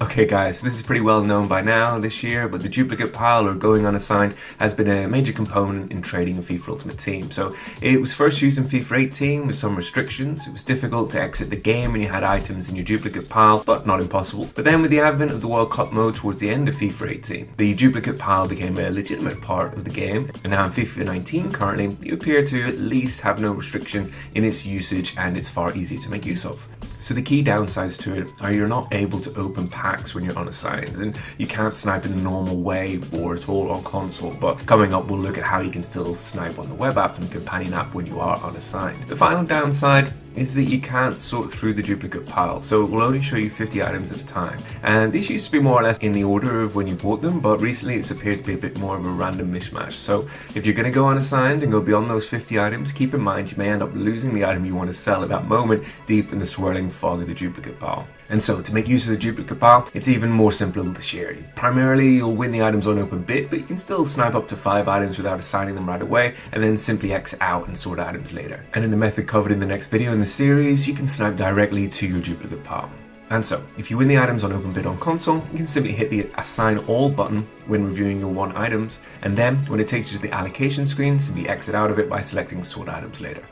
Okay guys, this is pretty well known by now this year, but the duplicate pile or going unassigned has been a major component in trading in FIFA Ultimate Team. So it was first used in FIFA 18 with some restrictions. It was difficult to exit the game when you had items in your duplicate pile, but not impossible. But then with the advent of the World Cup mode towards the end of FIFA 18, the duplicate pile became a legitimate part of the game. And now in FIFA 19 currently, you appear to at least have no restrictions in its usage and it's far easier to make use of. So the key downsides to it are you're not able to open packs when you're unassigned, and you can't snipe in the normal way or at all on console, but coming up we'll look at how you can still snipe on the web app and companion app when you are unassigned. The final downside is that you can't sort through the duplicate pile, so it will only show you 50 items at a time. And these used to be more or less in the order of when you bought them, but recently it's appeared to be a bit more of a random mishmash. So if you're going to go unassigned and go beyond those 50 items, keep in mind you may end up losing the item you want to sell at that moment deep in the swirling fog of the duplicate pile. And so to make use of the duplicate pile, it's even more simple this year. Primarily you'll win the items on open bid, but you can still snipe up to 5 items without assigning them right away, and then simply exit out and sort items later. And in the method covered in the next video in the series, you can snipe directly to your duplicate pile. And so, if you win the items on open bid on console, you can simply hit the assign all button when reviewing your won items, and then when it takes you to the allocation screen, simply exit out of it by selecting sort items later.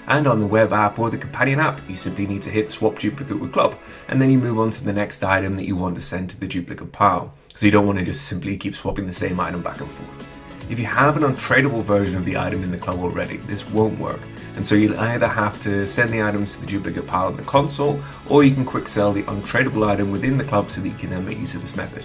And on the web app or the companion app, you simply need to hit swap duplicate with club, and then you move on to the next item that you want to send to the duplicate pile. So you don't want to just simply keep swapping the same item back and forth. If you have an untradeable version of the item in the club already, this won't work. And so you'll either have to send the items to the duplicate pile in the console, or you can quick sell the untradeable item within the club so that you can then make use of this method.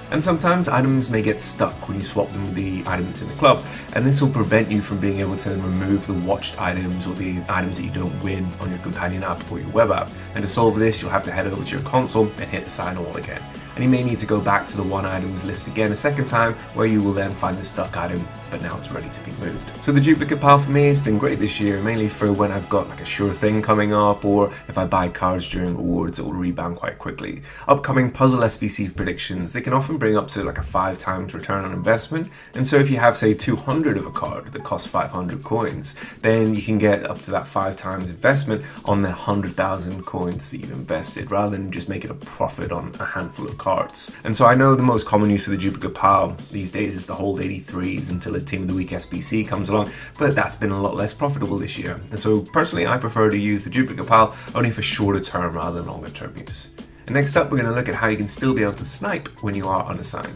And sometimes items may get stuck when you swap them with the items in the club, and this will prevent you from being able to remove the watched items or the items that you don't win on your companion app or your web app. And to solve this, you'll have to head over to your console and hit assign all again. And you may need to go back to the one items list again a second time, where you will then find the stuck item, but now it's ready to be moved. So the duplicate pile for me has been great this year, mainly for when I've got like a sure thing coming up, or if I buy cards during awards, it will rebound quite quickly. Upcoming puzzle SBC predictions, they can often bring up to like a 5 times return on investment, and so if you have say 200 of a card that costs 500 coins, then you can get up to that 5 times investment on the 100,000 coins that you've invested, rather than just making a profit on a handful of cards. And so I know the most common use for the duplicate pile these days is to hold 83s until a Team of the Week SBC comes along, but that's been a lot less profitable this year. And so personally I prefer to use the duplicate pile only for shorter term rather than longer term use. And next up we're going to look at how you can still be able to snipe when you are unassigned.